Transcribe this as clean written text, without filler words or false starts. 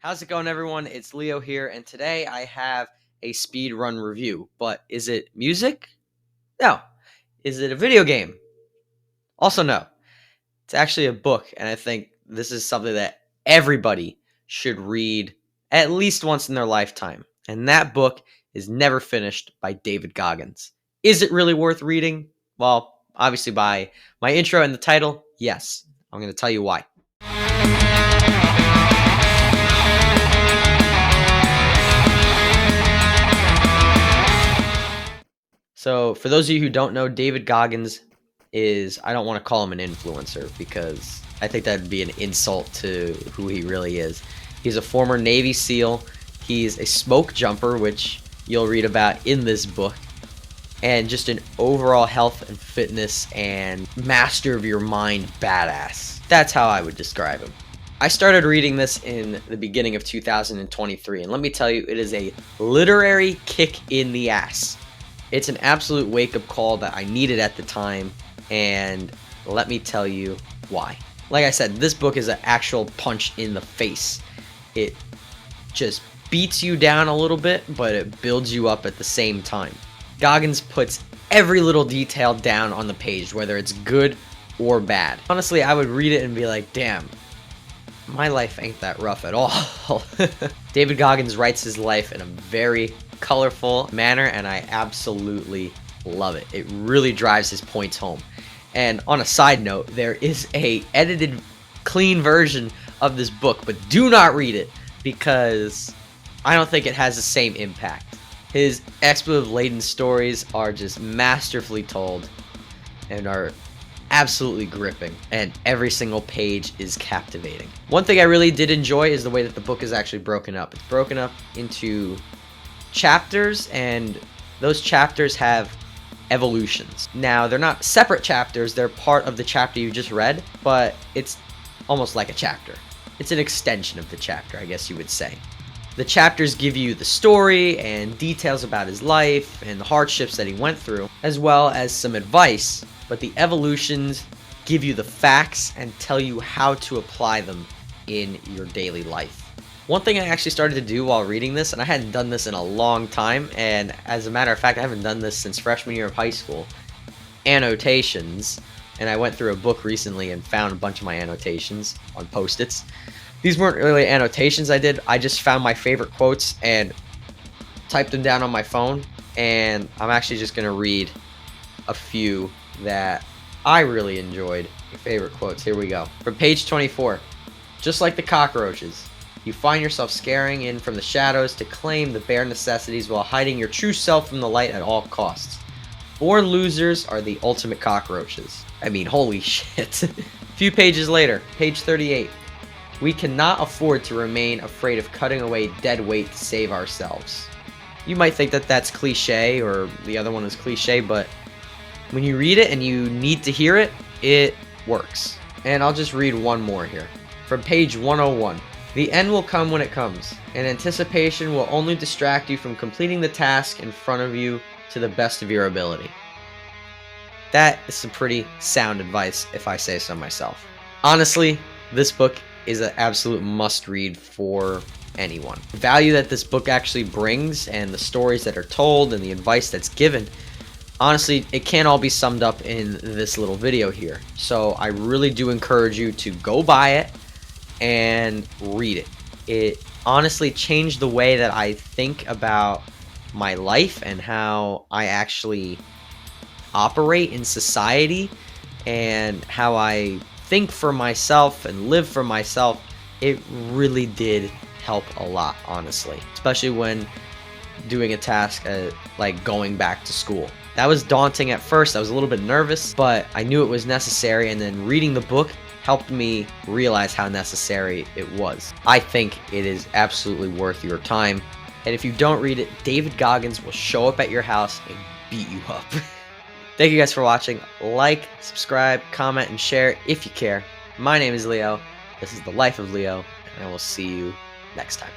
How's it going, everyone? It's Leo here, and today I have a speed run review. But is it music? No. Is it a video game? Also, no. It's actually a book, and I think this is something that everybody should read at least once in their lifetime. And that book is Never Finished by David Goggins. Is it really worth reading? Well, obviously, by my intro and the title, yes. I'm going to tell you why. So, for those of you who don't know, David Goggins is, I don't want to call him an influencer because I think that would be an insult to who he really is. He's a former Navy SEAL. He's a smoke jumper, which you'll read about in this book, and just an overall health and fitness and master of your mind badass. That's how I would describe him. I started reading this in the beginning of 2023, and let me tell you, it is a literary kick in the ass. It's an absolute wake-up call that I needed at the time, and let me tell you why. Like I said, this book is an actual punch in the face. It just beats you down a little bit, but it builds you up at the same time. Goggins puts every little detail down on the page, whether it's good or bad. Honestly, I would read it and be like, damn, my life ain't that rough at all. David Goggins writes his life in a very colorful manner, and I absolutely love it. It really drives his points home. And on a side note, there is a edited clean version of this book, but do not read it because I don't think it has the same impact. His expletive laden stories are just masterfully told and are absolutely gripping, and every single page is captivating. One thing I really did enjoy is the way that the book is actually broken up. It's broken up into chapters, and those chapters have evolutions. Now, they're not separate chapters, they're part of the chapter you just read, but it's almost like a chapter. It's an extension of the chapter, I guess you would say. The chapters give you the story and details about his life and the hardships that he went through, as well as some advice, but the evolutions give you the facts and tell you how to apply them in your daily life. One thing I actually started to do while reading this, and I hadn't done this in a long time, and as a matter of fact, I haven't done this since freshman year of high school, annotations. And I went through a book recently and found a bunch of my annotations on Post-its. These weren't really annotations I did, I just found my favorite quotes and typed them down on my phone, and I'm actually just going to read a few that I really enjoyed. My favorite quotes, here we go. From page 24, just like the cockroaches, you find yourself scaring in from the shadows to claim the bare necessities while hiding your true self from the light at all costs. Born losers are the ultimate cockroaches. I mean, holy shit. A few pages later, page 38. We cannot afford to remain afraid of cutting away dead weight to save ourselves. You might think that that's cliche, or the other one is cliche, but when you read it and you need to hear it, it works. And I'll just read one more here. From page 101. The end will come when it comes, and anticipation will only distract you from completing the task in front of you to the best of your ability. That is some pretty sound advice, if I say so myself. Honestly, this book is an absolute must-read for anyone. The value that this book actually brings, and the stories that are told, and the advice that's given, honestly, it can't all be summed up in this little video here. So I really do encourage you to go buy it and read it. It honestly changed the way that I think about my life and how I actually operate in society and how I think for myself and live for myself. It really did help a lot, honestly, especially when doing a task like going back to school. That was daunting at first. I was a little bit nervous, but I knew it was necessary, and then reading the book helped me realize how necessary it was. I think it is absolutely worth your time. And if you don't read it, David Goggins will show up at your house and beat you up. Thank you guys for watching. Like, subscribe, comment, and share if you care. My name is Leo. This is The Life of Leo, and I will see you next time.